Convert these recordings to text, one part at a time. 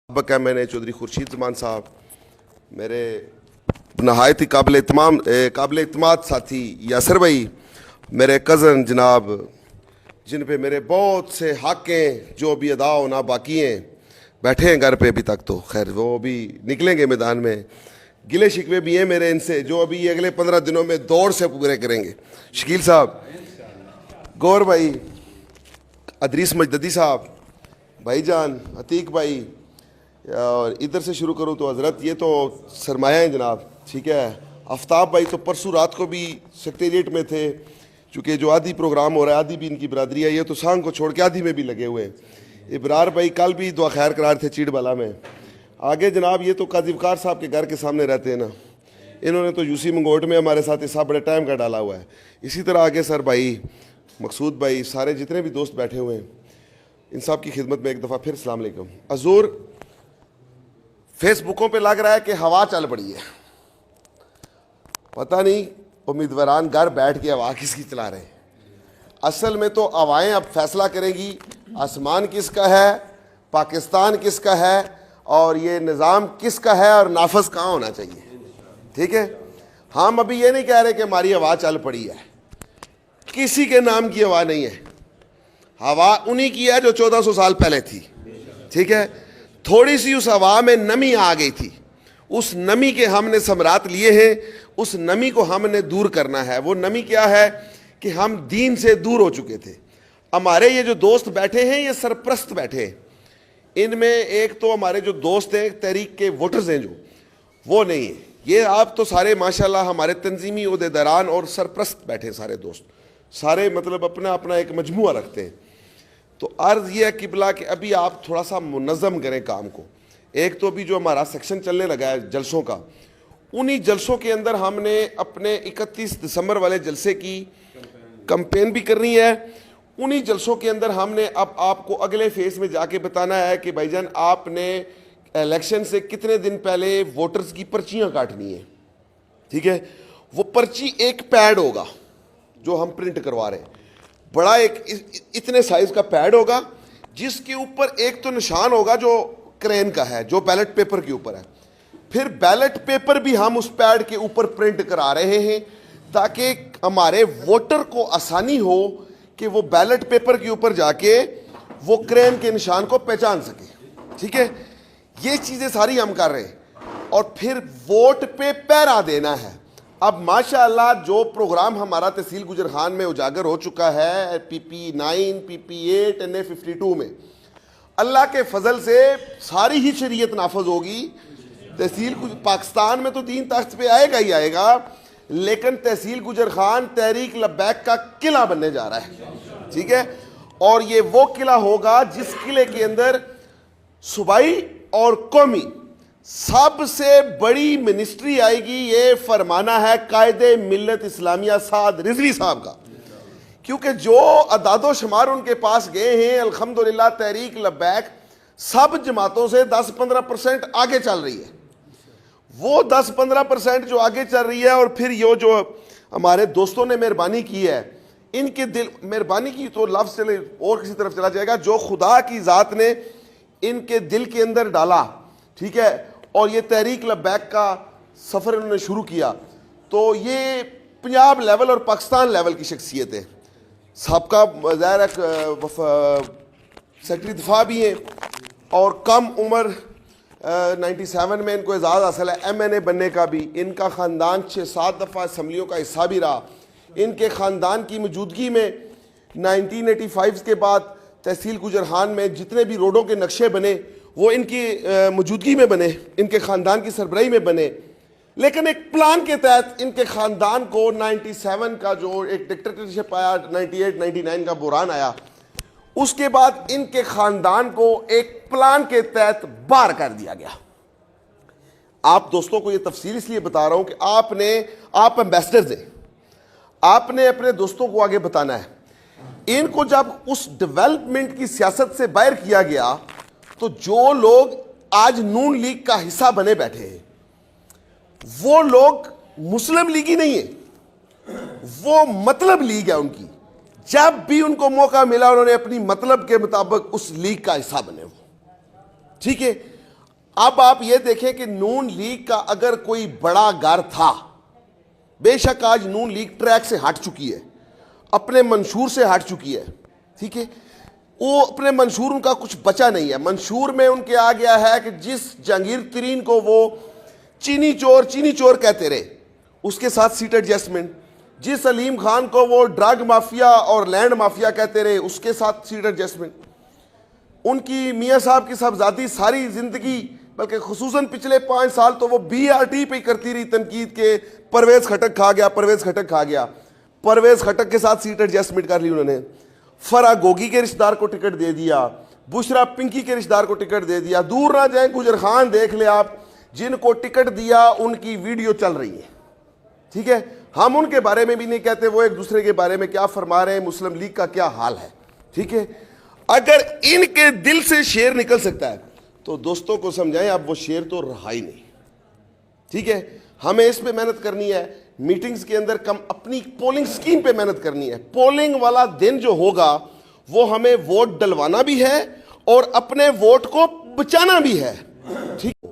سابق M N اے چودھری خورشید زمان صاحب، میرے نہایت ہی قابل اعتماد ساتھی یاسر بھائی، میرے کزن جناب جن پہ میرے بہت سے حق ہیں جو بھی ادا ہونا باقی ہیں، بیٹھے ہیں گھر پہ ابھی تک، تو خیر وہ بھی نکلیں گے میدان میں. گلے شکوے بھی ہیں میرے ان سے جو ابھی اگلے 15 دنوں میں دوڑ سے پورے کریں گے. شکیل صاحب، گور بھائی، ادریس مجددی صاحب، بھائی جان عتیق بھائی، اور ادھر سے شروع کروں تو حضرت یہ تو سرمایہ ہیں جناب، ٹھیک ہے. آفتاب بھائی تو پرسوں رات کو بھی سیکریٹریٹ میں تھے، چونکہ جو آدھی پروگرام ہو رہا ہے آدھی بھی ان کی برادری ہے، یہ تو سانگ کو چھوڑ کے آدھی میں بھی لگے ہوئے ہیں. ابرار بھائی کل بھی دعا خیر قرار تھے چیڑ بالا میں. آگے جناب یہ تو قاضی وقار صاحب کے گھر کے سامنے رہتے ہیں نا، انہوں نے تو یو سی منگوٹ میں ہمارے ساتھ حصہ بڑے ٹائم کا ڈالا ہوا ہے. اسی طرح آگے سر بھائی مقصود بھائی، سارے جتنے بھی دوست بیٹھے ہوئے ہیں، ان سب کی خدمت میں ایک دفعہ پھر السلام علیکم. حضور، فیس بکوں پہ لگ رہا ہے کہ ہوا چل پڑی ہے، پتہ نہیں امیدواران گھر بیٹھ کے ہوا کس کی چلا رہے ہیں. اصل میں تو ہوائیں اب فیصلہ کریں گی آسمان کس کا ہے، پاکستان کس کا ہے، اور یہ نظام کس کا ہے، اور نافذ کہاں ہونا چاہیے. ٹھیک ہے، ہم ابھی یہ نہیں کہہ رہے کہ ہماری ہوا چل پڑی ہے، کسی کے نام کی ہوا نہیں ہے. ہوا انہی کی ہے جو 1400 سال پہلے تھی. ٹھیک ہے، تھوڑی سی اس ہوا میں نمی آ گئی تھی، اس نمی کے ہم نے ثمرات لیے ہیں، اس نمی کو ہم نے دور کرنا ہے. وہ نمی کیا ہے کہ ہم دین سے دور ہو چکے تھے. ہمارے یہ جو دوست بیٹھے ہیں یہ سرپرست بیٹھے ہیں. ان میں ایک تو ہمارے جو دوست ہیں تحریک کے ووٹرز ہیں جو وہ نہیں ہیں. یہ آپ تو سارے ماشاءاللہ ہمارے تنظیمی عہدیداران اور سرپرست بیٹھے سارے دوست، سارے مطلب اپنا اپنا ایک مجموعہ رکھتے ہیں. تو عرض یہ ہے قبلہ کہ ابھی آپ تھوڑا سا منظم کریں کام کو. ایک تو ابھی جو ہمارا سیکشن چلنے لگا ہے جلسوں کا، انہی جلسوں کے اندر ہم نے اپنے 31 دسمبر والے جلسے کی کمپین بھی کرنی ہے. انہی جلسوں کے اندر ہم نے اب آپ کو اگلے فیز میں جا کے بتانا ہے کہ بھائی جان آپ نے الیکشن سے کتنے دن پہلے ووٹرز کی پرچیاں کاٹنی ہیں. ٹھیک ہے، وہ پرچی ایک پیڈ ہوگا جو ہم پرنٹ کروا رہے ہیں، بڑا ایک اتنے سائز کا پیڈ ہوگا جس کے اوپر ایک تو نشان ہوگا جو کرین کا ہے، جو بیلٹ پیپر کے اوپر ہے. پھر بیلٹ پیپر بھی ہم اس پیڈ کے اوپر پرنٹ کرا رہے ہیں تاکہ ہمارے ووٹر کو آسانی ہو کہ وہ بیلٹ پیپر کے اوپر جا کے وہ کرین کے نشان کو پہچان سکے. ٹھیک ہے، یہ چیزیں ساری ہم کر رہے ہیں. اور پھر ووٹ پہ پہرا دینا ہے. اب ماشاءاللہ جو پروگرام ہمارا تحصیل گجر خان میں اجاگر ہو چکا ہے PP9 PP8 NA52 میں، اللہ کے فضل سے ساری ہی شریعت نافذ ہوگی. تحصیل پاکستان میں تو دین تخت پہ آئے گا ہی آئے گا، لیکن تحصیل گجر خان تحریک لبیک کا قلعہ بننے جا رہا ہے. ٹھیک ہے، اور یہ وہ قلعہ ہوگا جس قلعے کے اندر صوبائی اور قومی سب سے بڑی منسٹری آئے گی. یہ فرمانا ہے قائد ملت اسلامیہ سعد رضوی صاحب کا، کیونکہ جو اعداد و شمار ان کے پاس گئے ہیں الحمدللہ تحریک لبیک سب جماعتوں سے 10-15% آگے چل رہی ہے. وہ 10-15% جو آگے چل رہی ہے، اور پھر یہ جو ہمارے دوستوں نے مہربانی کی ہے، ان کے دل مہربانی کی تو لفظ چلے اور کسی طرف چلا جائے گا، جو خدا کی ذات نے ان کے دل کے اندر ڈالا. ٹھیک ہے، اور یہ تحریک لبیک کا سفر انہوں نے شروع کیا، تو یہ پنجاب لیول اور پاکستان لیول کی شخصیت ہے. سابقہ ظاہر سیکرٹری دفاع بھی ہیں، اور کم عمر 97 میں ان کو اعزاز حاصل ہے MNA بننے کا بھی. ان کا خاندان 6-7 دفعہ اسمبلیوں کا حصہ بھی رہا. ان کے خاندان کی موجودگی میں 1985 کے بعد تحصیل گجر خان میں جتنے بھی روڈوں کے نقشے بنے وہ ان کی موجودگی میں بنے، ان کے خاندان کی سربراہی میں بنے. لیکن ایک پلان کے تحت ان کے خاندان کو 97 کا جو ایک ڈکٹیٹرشپ آیا، 98-99 کا بحران آیا، اس کے بعد ان کے خاندان کو ایک پلان کے تحت باہر کر دیا گیا. آپ دوستوں کو یہ تفصیل اس لیے بتا رہا ہوں کہ آپ ایمبیسڈرز ہیں، آپ نے اپنے دوستوں کو آگے بتانا ہے. ان کو جب اس ڈیولپمنٹ کی سیاست سے باہر کیا گیا تو جو لوگ آج نون لیگ کا حصہ بنے بیٹھے ہیں وہ لوگ مسلم لیگی نہیں ہیں، وہ مطلب لیگ ہے ان کی. جب بھی ان کو موقع ملا انہوں نے اپنی مطلب کے مطابق اس لیگ کا حصہ بنے. وہ ٹھیک ہے، اب آپ یہ دیکھیں کہ نون لیگ کا اگر کوئی بڑا گھر تھا، بے شک آج نون لیگ ٹریک سے ہٹ چکی ہے، اپنے منشور سے ہٹ چکی ہے، ٹھیک ہے، وہ اپنے منشور ان کا کچھ بچا نہیں ہے۔ منشور میں ان کے آ گیا ہے کہ جس جہانگیر ترین کو وہ چینی چور کہتے رہے، اس کے ساتھ سیٹ ایڈجسٹمنٹ، جس علیم خان کو وہ ڈرگ مافیا اور لینڈ مافیا کہتے رہے، اس کے ساتھ سیٹ ایڈجسٹمنٹ، ان کی میاں صاحب کی صاحبزادی ساری زندگی بلکہ خصوصاً پچھلے 5 سال تو وہ BRT پہ کرتی رہی تنقید کے پرویز خٹک کھا گیا، پرویز خٹک کے ساتھ سیٹ ایڈجسٹمنٹ کر لی انہوں نے، فرا گوگی کے رشتہ دار کو ٹکٹ دے دیا، بشرا پنکی کے رشتہ دار کو ٹکٹ دے دیا، دور نہ جائیں گجر خان دیکھ لیں آپ، جن کو ٹکٹ دیا ان کی ویڈیو چل رہی ہے، ٹھیک ہے، ہم ان کے بارے میں بھی نہیں کہتے وہ ایک دوسرے کے بارے میں کیا فرما رہے ہیں، مسلم لیگ کا کیا حال ہے، ٹھیک ہے۔ اگر ان کے دل سے شیر نکل سکتا ہے تو دوستوں کو سمجھائیں اب وہ شیر تو رہا ہی نہیں، ٹھیک ہے۔ ہمیں اس پہ محنت کرنی ہے، میٹنگز کے اندر کم اپنی پولنگ سکیم پہ محنت کرنی ہے۔ پولنگ والا دن جو ہوگا وہ ہمیں ووٹ ڈلوانا بھی ہے اور اپنے ووٹ کو بچانا بھی ہے، ٹھیک۔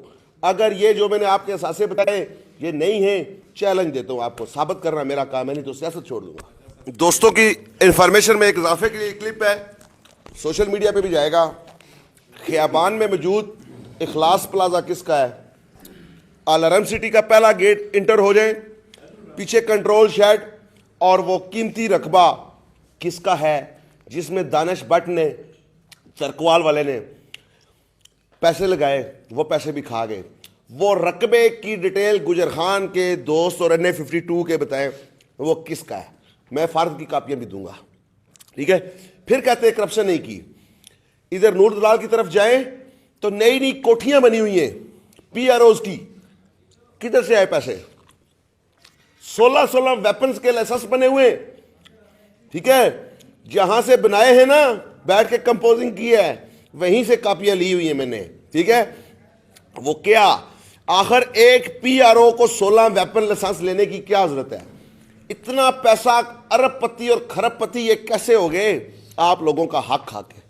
اگر یہ جو میں نے آپ کے اثاثے بتائے یہ نہیں ہے، چیلنج دیتا ہوں آپ کو، ثابت کرنا میرا کام ہے، نہیں تو سیاست چھوڑ دوں گا۔ دوستوں کی انفارمیشن میں ایک اضافے کے لیے کلپ ہے، سوشل میڈیا پہ بھی جائے گا۔ خیابان میں موجود اخلاص پلازا کس کا ہے؟ الارم سٹی کا پہلا گیٹ انٹر ہو جائیں، پیچھے کنٹرول شیڈ اور وہ قیمتی رقبہ کس کا ہے جس میں دانش بٹ نے، چرکوال والے نے پیسے لگائے، وہ پیسے بھی کھا گئے۔ وہ رقبے کی ڈیٹیل گجر خان کے دوست اور NA52 کے بتائیں وہ کس کا ہے، میں فرد کی کاپیاں بھی دوں گا، ٹھیک ہے۔ پھر کہتے ہیں کرپشن نہیں کی۔ ادھر نور دلال کی طرف جائیں تو نئی کوٹھیاں بنی ہوئی ہیں PROs کی، کدھر سے آئے پیسے؟ 16 ویپنز کے لائسنس بنے ہوئے، ٹھیک ہے، جہاں سے بنائے ہیں نا، بیٹھ کے کمپوزنگ کی ہے، وہیں سے کاپیاں لی ہوئی ہیں میں نے، ٹھیک ہے۔ وہ کیا آخر ایک PRO کو 16 ویپن لائسنس لینے کی کیا ضرورت ہے؟ اتنا پیسہ ارب پتی اور کھرب پتی یہ کیسے ہو گئے آپ لوگوں کا حق کھا کے؟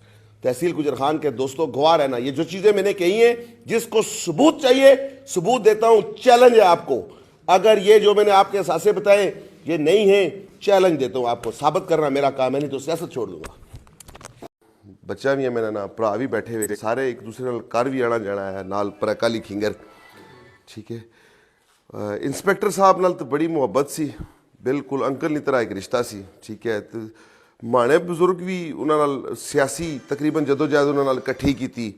تحصیل گجر خان کے دوستوں گواہ رہنا، یہ جو چیزیں میں نے کہی ہیں جس کو ثبوت چاہیے ثبوت دیتا ہوں، چیلنج ہے آپ کو۔ اگر یہ جو میں نے آپ کے اثاثے بتائے یہ نہیں ہیں، چیلنج دیتا ہوں آپ کو، ثابت کرنا میرا کام ہے، نہیں تو سیاست چھوڑ دوں گا۔ بچہ بھی ہے میرا نا، بھرا بھی بیٹھے ہوئے، سارے ایک دوسرے نال کر بھی آنا جانا ہے، نال پر اکالی کھینگر، ٹھیک ہے۔ انسپیکٹر صاحب نال تو بڑی محبت سی، بالکل انکل نی طرح ایک رشتہ سی، ٹھیک ہے۔ مانے بزرگ بھی انہاں نال سیاسی تقریباً جدوجہد انہاں نال کٹھی کیتی،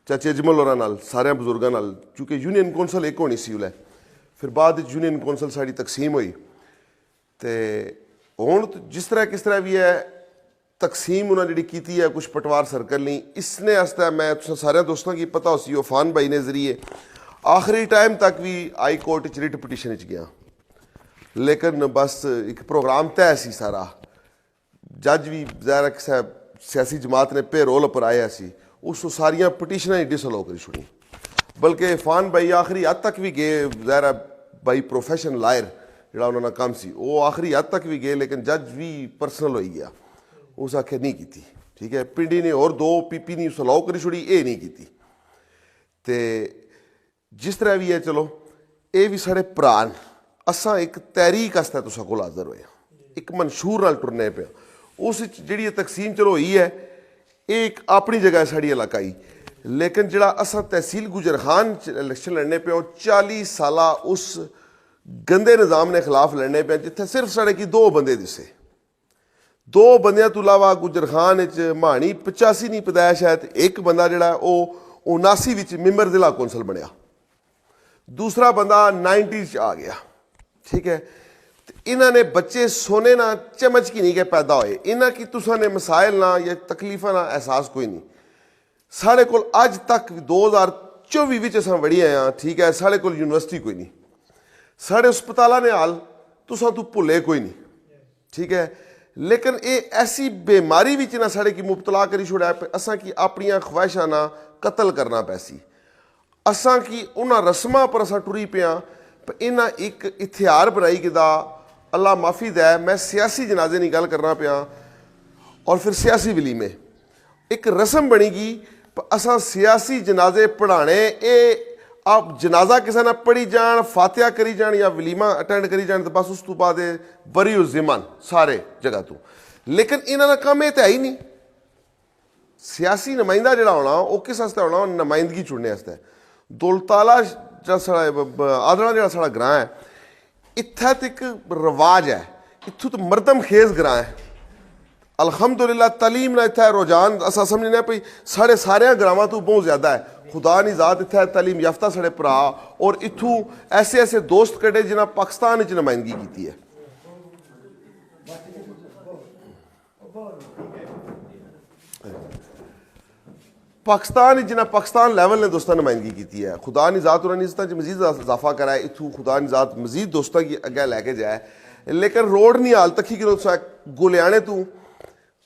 چاچے اجمل ہوراں نال، سارے بزرگاں نال، چونکہ یونین کونسل ایک ہونی سی اولے، پھر بعد یونین کونسل ساری تقسیم ہوئی، تے ہن جس طرح کس طرح بھی ہے تقسیم انہاں جڑی کیتی ہے کچھ پٹوار سرکل نہیں، اس نے واسطے میں سارے دوستاں کی پتہ ہو سی عفان بھائی نے ذریعے آخری ٹائم تک بھی ہائی کورٹ وچ ریٹ پٹیشن وچ گیا، لیکن بس ایک پروگرام طے سی سارا، جج بھی ظاہر ہے سیاسی جماعت نے پہ رول پر آیا سی، اس کو ساریاں پٹیشنیں ڈس الاؤ کری چھوڑی، بلکہ عفان بھائی آخری حد تک بھی گئے، ظاہر ہے بھائی پروفیشن لائر جڑا انہوں نے کام سی وہ آخری حد تک بھی گئے، لیکن جج بھی پرسنل ہوئی گیا، اس آخر نہیں کیتی، ٹھیک ہے۔ پنڈی نے اور 2 PP نے اس الاؤ کری چھوڑی، یہ نہیں کیتی، تے جس طرح بھی ہے چلو اے بھی سارے پران اساں ایک تحریک واسطے تساں کول حاضر ہوئے، ایک منشور نال ٹرنے پہ، اس جڑی تقسیم چلو ہوئی ہے ایک اپنی جگہ ساڑی علاقائی، لیکن جڑا اساں تحصیل گجر خان الیکشن لڑنے پہ 40 سالہ اس گندے نظام نے خلاف لڑنے پہ جتھے صرف ساڑے کی 2 بندے دسے، 2 بندیاں تو علاوہ گجر خان مہانی 85 نہیں پتا شاید، ایک بندہ جڑا وہ 79 وچ ممبر ضلع کونسل بنیا، دوسرا بندہ 90 آ گیا، ٹھیک ہے۔ انہاں نے بچے سونے نہ چمچ کی نہیں کہ پیدا ہوئے، انہاں کی تساں نے مسائل نہ یا تکلیفاں نہ احساس کوئی نہیں، ساڑے کول اج تک 2024 وچ اساں وڑی آئے ہاں، ٹھیک ہے، ساڑے کول یونیورسٹی کوئی نہیں، ساڑے اسپتالاں نے حال تساں تو بھلے کوئی نہیں، ٹھیک ہے، لیکن اے ایسی بیماری وچ نہ ساڑے کی مبتلا کری چھوڑا ہے، اساں کی اپنیاں خواہشاں نہ قتل کرنا پیسی، اساں کی انہاں رسماں پر اساں ٹری پیاں، انہاں ایک اتھیار بنائی کہ دا اللہ معافی دے، میں سیاسی جنازے نہیں گل کرنا پیا اور پھر سیاسی ولی میں ایک رسم بنی گی ਅਸਾਂ ਸਿਆਸੀ ਜਨਾਜ਼ੇ ਪੜ੍ਹਾਣੇ, ਇਹ ਆਪ ਜਨਾਜ਼ਾ ਕਿਸੇ ਨਾਲ ਪੜ੍ਹੀ ਜਾਣ, ਫਾਤਿਹਾ ਕਰੀ ਜਾਣ ਜਾਂ ਵਲੀਮਾ ਅਟੈਂਡ ਕਰੀ ਜਾਣ ਤੇ ਬਸ ਉਸ ਤੋਂ ਬਾਅਦ ਇਹ ਬਰੀ ਉ ਜ਼ਿਮਨ ਸਾਰੇ ਜਗ੍ਹਾ ਤੋਂ। ਲੇਕਿਨ ਇਹਨਾਂ ਦਾ ਕੰਮ ਇਹ ਤਾਂ ਹੈ ਹੀ ਨਹੀਂ। ਸਿਆਸੀ ਨੁਮਾਇੰਦਾ ਜਿਹੜਾ ਹੋਣਾ ਉਹ ਕਿਸ ਵਾਸਤੇ ਹੋਣਾ? ਨੁਮਾਇੰਦਗੀ ਚੁਣਨੇ ਵਾਸਤੇ। ਦੌਲਤਾਲਾ ਜਿਹੜਾ ਸਾਡਾ ਆਦੜਾ ਜਿਹੜਾ ਸਾਡਾ ਗ੍ਰਾਹ ਹੈ, ਇੱਥੇ ਤੱਕ ਰਿਵਾਜ ਹੈ, ਇੱਥੋਂ ਤਾਂ ਮਰਦਮ ਖੇਜ਼ ਗ੍ਰਾਹ ਹੈ। ਅਲਹਮਦੁਲਿਲਾ ਤਾਲੀਮ ਨਾਲ ਇੱਥੇ ਰੁਝਾਨ ਅਸਾਂ ਸਮਝਨੇ ਭਈ ਸਾਡੇ ਸਾਰਿਆਂ ਗ੍ਰਾਵਾਂ ਤੋਂ ਬਹੁਤ ਜ਼ਿਆਦਾ ਹੈ। ਖੁਦਾ ਦੀ ਜ਼ਾਤ ਇੱਥੇ ਤਾਲੀਮ ਯਾਫਤਾ ਸਾਡੇ ਭਰਾ ਔਰ ਇੱਥੋਂ ਐਸੇ ਐਸੇ ਦੋਸਤ ਕੱਢੇ ਜਿਨ੍ਹਾਂ ਪਾਕਿਸਤਾਨ ਵਿੱਚ ਨੁਮਾਇੰਦਗੀ ਕੀਤੀ ਹੈ। ਪਾਕਿਸਤਾਨ ਜਿਨ੍ਹਾਂ ਪਾਕਿਸਤਾਨ ਲੈਵਲ ਨੇ ਦੋਸਤਾਂ ਨੁਮਾਇੰਦਗੀ ਕੀਤੀ ਹੈ। ਖੁਦਾ ਦੀ ਜ਼ਾਤ ਉਹਨਾਂ ਨਿਸਤਾਂ 'ਚ ਮਜ਼ੀਦ ਇਜ਼ਾਫਾ ਕਰਾਏ, ਇੱਥੋਂ ਖੁਦਾ ਦੀ ਜ਼ਾਤ ਮਜ਼ੀਦ ਦੋਸਤਾਂ ਕੀ ਅੱਗੇ ਲੈ ਕੇ ਜਾਏ। ਲੇਕਿਨ ਰੋਡ ਨਹੀਂ ਹਾਲ ਤੱਕ ਹੀ ਕਿ ਗੁਲਿਆਣੇ ਤੋਂ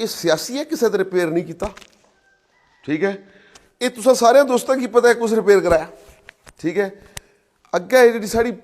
ਇਹ ਸਿਆਸੀ ਹੈ, ਕਿਸੇ ਨੇ ਰਿਪੇਅਰ ਨਹੀਂ ਕੀਤਾ। ਠੀਕ ਹੈ, ਇਹ ਤੁਸੀਂ ਸਾਰਿਆਂ ਦੋਸਤਾਂ ਕੀ ਪਤਾ ਹੈ ਕੁਛ ਰਿਪੇਅਰ ਕਰਾਇਆ। ਠੀਕ ਹੈ, ਅੱਗੇ ਜਿਹੜੀ ਸਾਡੀ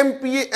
MPA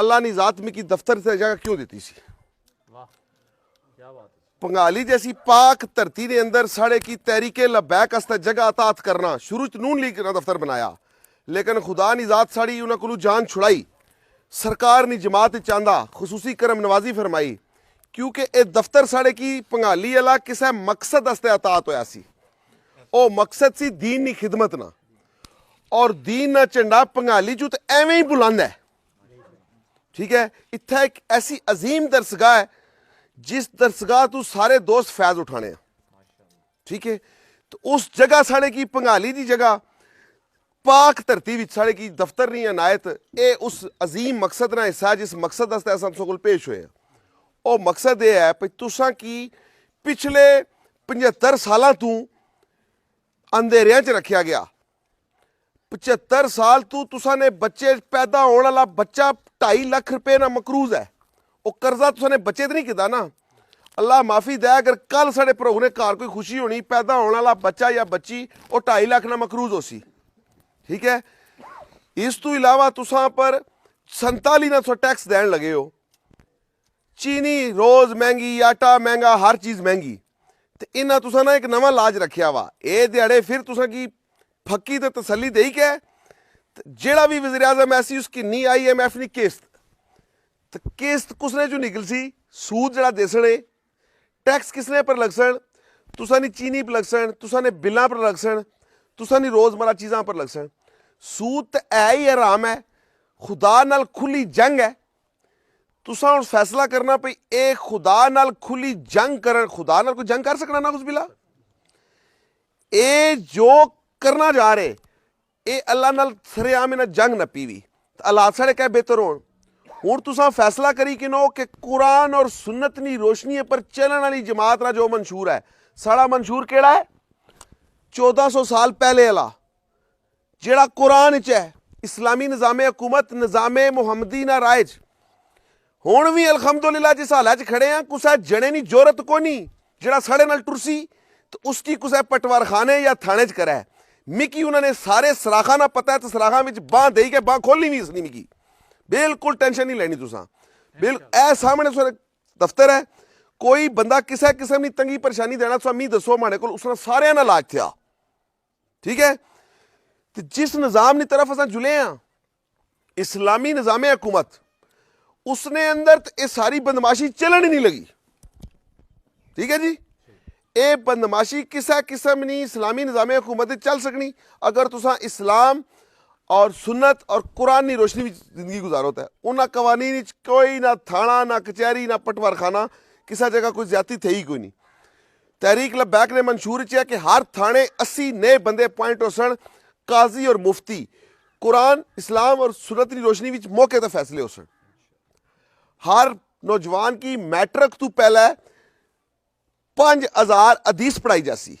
اللہ نے ذات میں کی دفتر سے جگہ کیوں دیتی سی؟ پنگالی جیسی پاک دھرتی نے اندر ساڑے کی تحریک لبیک استے جگہ عطات کرنا شروع نون لیگ کا دفتر بنایا، لیکن خدا نے ذات ساڑی انہاں کولو جان چھڑائی، سرکار نے جماعت چاندہ خصوصی کرم نوازی فرمائی، کیونکہ اے دفتر ساڑے کی پنگالی اللہ کسے مقصد استے عطات ہویا سی، او مقصد سی دین نی خدمت نہ، اور دین نہ چنڈا پنگالی جو تو ایویں ہی بلند ہے، ٹھیک ہے؟ اتھا ایک ایسی عظیم درسگاہ ہے جس درسگاہ تو سارے دوست فیض اٹھانے ہیں، ٹھیک ہے؟ تو اس جگہ ساڑے کی پنگالی دی جگہ پاک ترتیب ساڑے کی دفتر نہیں عنایت، اے اس عظیم مقصد نہ حصہ جس مقصد استے ہم سکول پیش ہوئے ہیں۔ او مقصد یہ ہے کہ تساں کی پچھلے 75 سالہ تو اندھیریاں چ رکھیا گیا، 75 سال تو تساں نے بچے پیدا ہونے والا بچہ 2.5 لاکھ روپے نہ مقروض ہے، وہ قرضہ تساں نے بچے تو نہیں کیتا نا؟ اللہ معافی دے اگر کل ساڑے پرونے کار کوئی خوشی ہونی پیدا ہونے والا بچہ یا بچی وہ 2.5 لاکھ نہ مقروض ہو سی، ٹھیک ہے؟ اس تو علاوہ تساں پر 4700 ٹیکس دین لگے ہو، چینی روز مہنگی، آٹا مہنگا، ہر چیز مہنگی، تو انہاں تساں نہ ایک نواں لاج رکھیا وا، اے دیڑے پھر تساں کی پھکی تے تسلی دئی کہ جیڑا بھی وزیر اعظم ایسی اس کی نی IMF نی قسط، تو قسط کس نے جو نکل سی سود جڑا دے سنے، ٹیکس کس نے پر لگ سن، تساں نی چینی پر لگ سن، تساں نے بلاں پر لگ سن، تساں نی روزمرہ چیزاں پر لگ سن، سود تے اے ہی حرام ہے، خدا نال کھلی جنگ ہے، تساں ہن فیصلہ کرنا پئی اے خدا نال کھلی جنگ کرن، خدا نال کوئی جنگ کر سکنا نا کچھ بلا، اے جو کرنا جا رہے اے اللہ نال سرے عام نہ جنگ نہ پیوی، اللہ ساڑے کہ بہتر ہون، ہوں تساں فیصلہ کری کنو کہ قرآن اور سنت نی روشنی پر چلن والی جماعت نہ جو منشور ہے، ساڑا منشور کیڑا ہے؟ 1400 سال پہلے والا جیڑا قرآن چ ہے، اسلامی نظام حکومت نظام محمدی نہ رائج، ہون بھی الحمدللہ جس حالت کھڑے ہیں کسے جنے نی جورت کو نہیں، جیڑا ساڑے نال ٹرسی تو اس کی کسے پٹوار خانے یا تھانے چ کرے، مکی انہوں نے سارے سراخاں نہ پتہ ہے تو سراخاں وچ باں دئی کے باں کھولنی بھی اس نہیں مکی، بالکل ٹینشن نہیں لینی تساں، اے سامنے سارے دفتر ہے، کوئی بندہ کسے قسم نی تنگی پریشانی دینا تساں می دسو ماڑے کول اس نے سارے نہ علاج تھیا، ٹھیک ہے؟ تو جس نظام نی طرف اساں جلے ہیں اسلامی نظام حکومت، اس نے اندر اے ساری بدماشی چلن ہی نہیں لگی، ٹھیک ہے جی؟ اے بدماشی کسے قسم نہیں اسلامی نظام حکومت چل سکنی اگر تساں اسلام اور سنت اور قرآن نی روشنی بھی زندگی گزارو ہے، انہاں قوانین کوئی نہ تھانہ نہ کچہری نہ پٹوار خانہ کسا جگہ کوئی زیادتی تھے ہی کوئی نہیں۔ تحریک لبیک نے منشور کیا کہ ہر تھانے 80 نئے بندے اپوائنٹ ہو سن، قاضی اور مفتی قرآن اسلام اور سنت کی روشنی وچ موقع تے فیصلے ہو سن، ہر نوجوان کی میٹرک تو پہلے 5000 حدیث پڑھائی جاسی،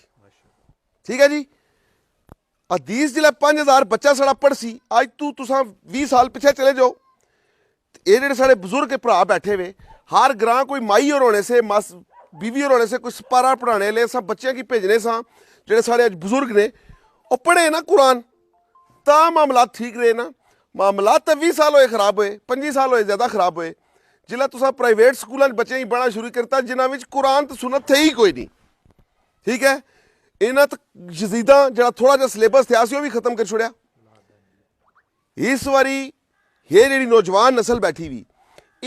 ٹھیک ہے جی؟ حدیث جلے 5000 بچہ سڑا پڑھ سی، آج تو تساں 20 سال پیچھے چلے جاؤ، اے جڑے سارے بزرگ کے بھرا بیٹھے ہوئے ہر گراں کوئی مائی اور ہونے سے بیوی اور ہونے سے کوئی سپارہ پڑھانے لے سا بچیاں کی بھیجنے سا، جڑے سارے بزرگ نے وہ پڑھے نا قرآن تا معاملات ٹھیک رہے نا، معاملات تو 20 سال ہوئے خراب ہوئے، 25 سال ہوئے زیادہ خراب ہوئے، جلے تساں پرائیویٹ سکولاں بچے ہی پڑھنا شروع کرتا جنہاں وچ قرآن تو سنت تھے ہی کوئی نہیں، ٹھیک ہے؟ انہاں تو جزیدہ جڑا تھوڑا جا سلیبس تھیا سی وہ بھی ختم کر چھوڑیا۔ اس واری یہ جڑی نوجوان نسل بیٹھی ہوئی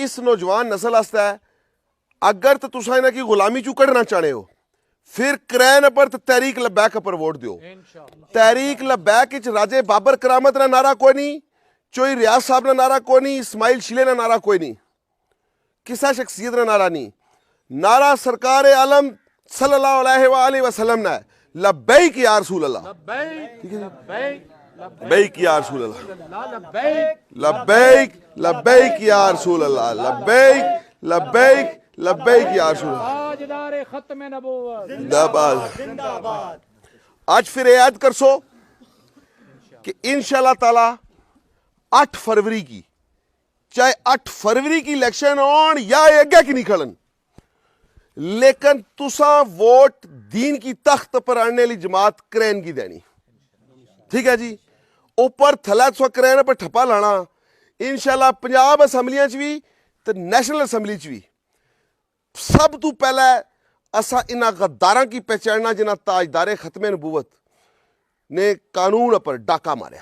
اس نوجوان نسل واسطے اگر تو تساں انہاں کی غلامی چوں کڈنا چاہنے ہو پھر کرین پر تحریک لبیک پر ووٹ دیو۔ تحریک لبیک وچ راجے بابر کرامت نہ نعرہ کوئی نہیں، چوئی ریاض صاحب نہ نعرہ کوئی نہیں، اسماعیل شیلے نہ نعرہ کوئی نہیں، کسا شخصیت نہ نعرہ نہیں، نعرہ سرکار عالم صلی اللہ علیہ وآلہ وسلم نے لبیک یا رسول اللہ، لبیک یا رسول اللہ، لبیک لبیک یا رسول اللہ، لبیک لبیک لبیک یا رسول اللہ، تاجدار ختم نبوت زندہ باد۔ آج پھر یاد کر سو کہ انشاءاللہ تعالی 8 فروری کی چاہے 8 فروری کی الیکشن ہون یا اگے کی نکلن، لیکن تساں ووٹ دین کی تخت پر آنے لی جماعت کرین کی دینی، ٹھیک ہے جی؟ اوپر تھلے تساں کرین پر ٹھپا لانا انشاءاللہ پنجاب اسمبلیاں چ بھی تے نیشنل اسمبلی چ بھی سب تو پہلے اسا انہاں غداراں کی پہچاننا جنہاں تاجدار ختم نبوت نے قانون پر ڈاکہ ماریا.